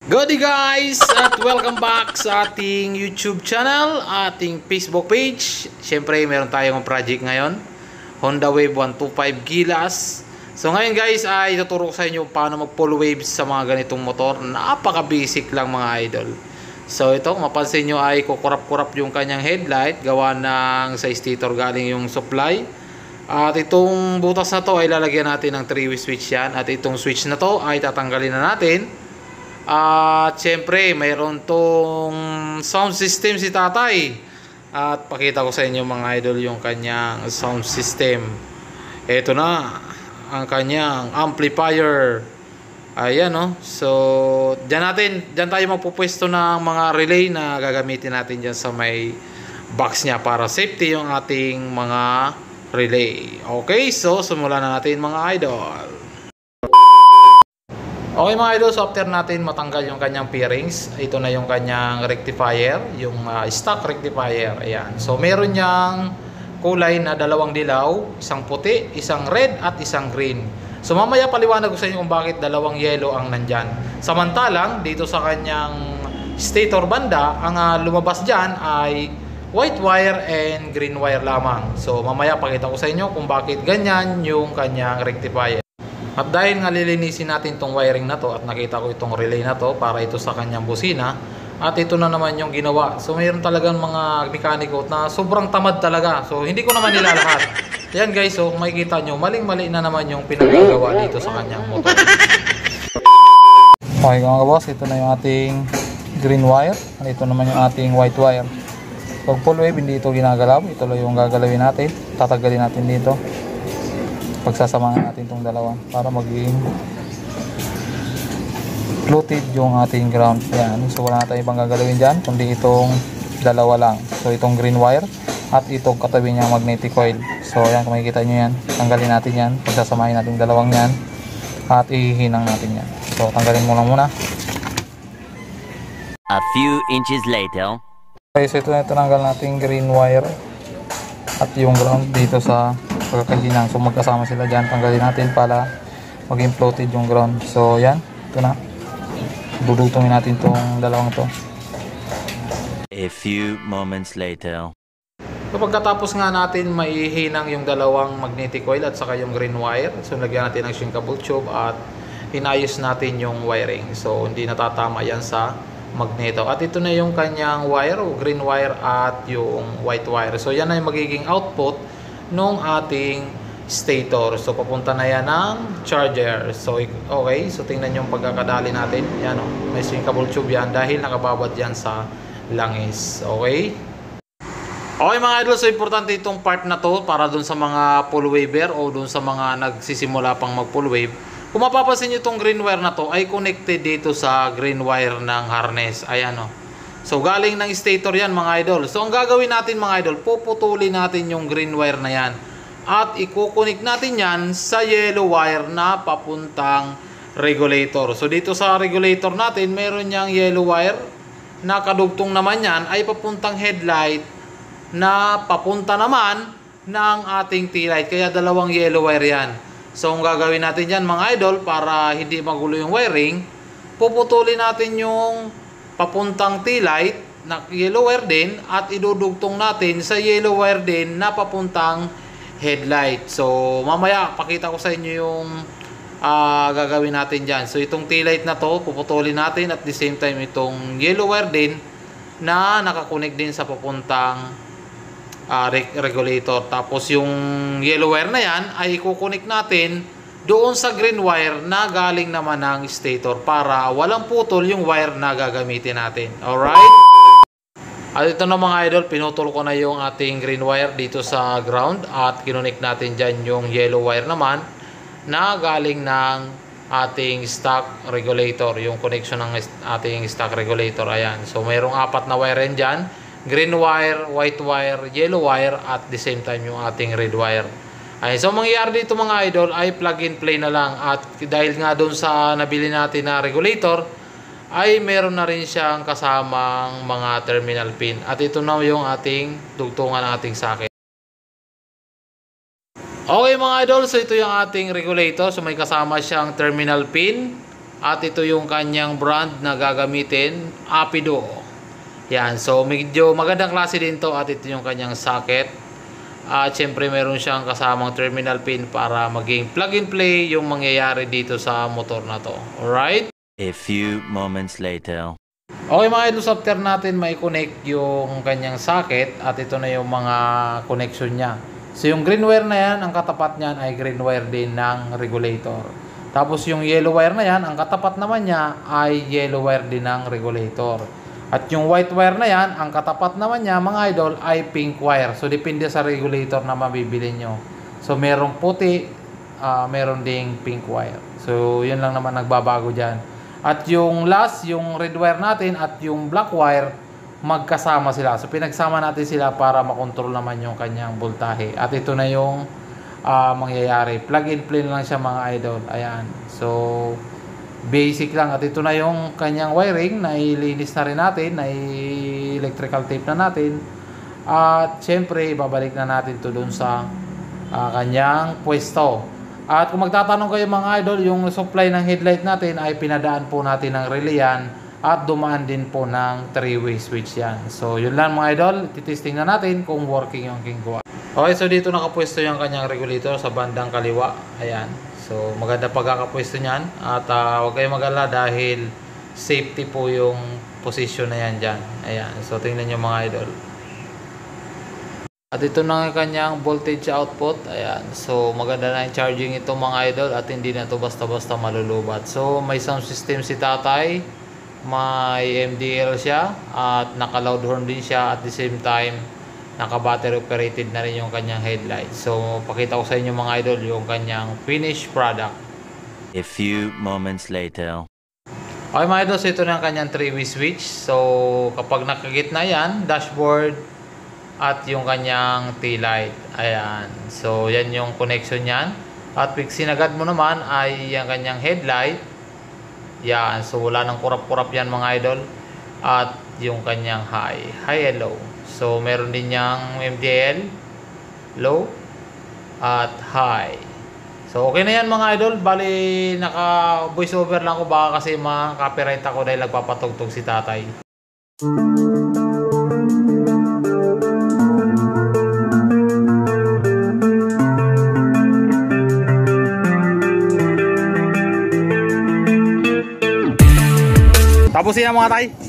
Good day guys at welcome back sa ating YouTube channel, ating Facebook page. Siyempre meron tayong project ngayon, Honda Wave 125 Gilas. So ngayon guys ay tuturo ko sa inyo paano mag full waves sa mga ganitong motor. Napaka basic lang mga idol. So ito mapansin nyo ay kukurap-kurap yung kanyang headlight, gawa ng sa stator galing yung supply. At itong butas na to ay lalagyan natin ng 3-way switch yan. At itong switch na to ay tatanggalin na natin. At syempre mayroon tong sound system si tatay. At pakita ko sa inyo mga idol yung kanyang sound system. Ito na ang kanyang amplifier. Ayan no. So dyan tayo magpupwesto ng mga relay na gagamitin natin dyan sa may box nya para safety yung ating mga relay. Okay, so simulan na natin mga idol. Okay mga idol, so after natin matanggal yung kanyang bearings, ito na yung kanyang rectifier, yung stock rectifier. Ayan. So meron niyang kulay na dalawang dilaw, isang puti, isang red at isang green. So mamaya paliwanag ko sa inyo kung bakit dalawang yellow ang nandyan. Samantalang dito sa kanyang stator banda, ang lumabas dyan ay white wire and green wire lamang. So mamaya pakita ko sa inyo kung bakit ganyan yung kanyang rectifier. At dahil nga lilinisin natin itong wiring na to at nakita ko itong relay na to para ito sa kanyang busina, at ito na naman yung ginawa. So mayroon talagang mga mekaniko na sobrang tamad talaga. So hindi ko naman nila lahat. Yan guys, so makikita nyo maling-mali na naman yung pinagagawa dito sa kanyang motor. Okay mga boss, ito na yung ating green wire at ito naman yung ating white wire. Pag full wave hindi ito ginagalaw, ito lang yung gagalawin natin. Tatagalin natin dito. Pagsasamahan natin itong dalawa para maging floated yung ating ground. Yan. So wala na tayong ibang gagalawin dyan kundi itong dalawa lang. So itong green wire at itong katabi niyang magnetic coil. So yan, kung makikita nyo yan, tanggalin natin yan. Pagsasamahin natin dalawang yan at ihihinang natin yan. So tanggalin mo lang muna. A few inches later. Okay, so ito na tinanggal natin green wire at yung ground dito sa pagkakahinang. So magkasama sila dyan, tanggalin natin para maging floated yung ground. So yan, ito na, dudugtungin natin itong dalawang to. A few moments later. So pagkatapos nga natin maihinang yung dalawang magnetic coil at saka yung green wire, so lagyan natin ng shinkable tube at inayos natin yung wiring. So hindi natatama yan sa magneto. At ito na yung kanyang wire, green wire at yung white wire. So yan na yung magiging output nung ating stator. So papunta na yan ng charger. So okay, so tingnan yung pagkakadali natin. Yan o, may shinkable tube yan dahil nakababad yan sa langis. Okay. Okay mga idol, so importante itong part na to para dun sa mga full waver o dun sa mga nagsisimula pang mag full wave. Kung mapapansin nyo itong green wire na to ay connected dito sa green wire ng harness. Ayan o. So galing ng stator yan mga idol. So ang gagawin natin mga idol, puputulin natin yung green wire na yan at ikukunik natin yan sa yellow wire na papuntang regulator. So dito sa regulator natin, meron niyang yellow wire na kadugtong naman yan ay papuntang headlight na papunta naman ng ating tail light. Kaya dalawang yellow wire yan. So ang gagawin natin yan mga idol para hindi magulo yung wiring, puputulin natin yung papuntang tail light na yellow wire din at idudugtong natin sa yellow wire din na papuntang headlight. So mamaya pakita ko sa inyo yung gagawin natin dyan. So itong tail light na to puputulin natin at the same time itong yellow wire din na nakakunik din sa papuntang regulator. Tapos yung yellow wire na yan ay ikukunik natin doon sa green wire na galing naman ng stator para walang putol yung wire na gagamitin natin. Alright? At ito na mga idol, pinutol ko na yung ating green wire dito sa ground at kinunik natin dyan yung yellow wire naman na galing ng ating stock regulator, yung connection ng ating stock regulator. Ayan. So mayroong 4 na wire yan dyan. Green wire, white wire, yellow wire at the same time yung ating red wire. Ay, so mangyayari dito mga idol ay plug and play na lang at dahil nga doon sa nabili natin na regulator ay meron na rin siyang kasamang mga terminal pin at ito na yung ating dugtungan ng ating socket. Okay mga idol, so ito yung ating regulator. So may kasama siyang terminal pin At ito yung kanyang brand na gagamitin, Apido. Yan, so medyo magandang klase din to. At ito yung kanyang socket. At syempre meron siyang kasamang terminal pin para maging plug and play yung mangyayari dito sa motor na to. Alright? A few moments later. Okay mga idol, after natin may connect yung kanyang socket at ito na yung mga connection niya. So yung green wire na yan, ang katapat niyan ay green wire din ng regulator. Tapos yung yellow wire na yan, ang katapat naman niya ay yellow wire din ng regulator. At yung white wire na yan, ang katapat naman niya mga idol ay pink wire. So depende sa regulator na mabibili nyo. So merong puti, meron ding pink wire. So yun lang naman nagbabago dyan. At yung last, yung red wire natin at yung black wire, magkasama sila. So pinagsama natin sila para makontrol naman yung kanyang voltahe. At ito na yung mangyayari. Plug and play lang siya mga idol. Ayan. So basic lang. At ito na yung kanyang wiring. Nailinis na rin natin. Electrical tape na natin. At syempre babalik na natin to dun sa kanyang pwesto. At kung magtatanong kayo mga idol, yung supply ng headlight natin ay pinadaan po natin ng relay yan. At dumaan din po ng 3-way switch yan. So yun lang mga idol. Titesting na natin kung working yung king kuha. Okay, so dito nakapwesto yung kanyang regulator sa bandang kaliwa. Ayan. So maganda pagkakapwesto niyan. At huwag kayong mag-alala dahil safety po yung position na yan dyan. Ayan. So tingnan nyo mga idol. At ito na yung kanyang voltage output. Ayan. So maganda na yung charging ito mga idol. At hindi na ito basta-basta malulubat. So may sound system si tatay. May MDL siya. At naka-loud horn din siya. At the same time naka-battery operated na rin yung kanyang headlight. So, pakita ko sa inyo mga idol yung kanyang finished product. A few moments later. Okay mga idol, so ito na yung kanyang 3-way switch. So, kapag nakagitna yan, dashboard at yung kanyang tail light. Ayan. So, yan yung connection yan. At pag sinagad mo naman ay yung kanyang headlight. Yan. So, wala nang kurap-kurap yan mga idol. At yung kanyang high and low. So, meron din niyang MDL, low, at high. So, okay na yan mga idol. Bali, naka voice over lang ko baka kasi ma-copyright ako dahil nagpapatugtog si tatay. Tapusin na mga tay.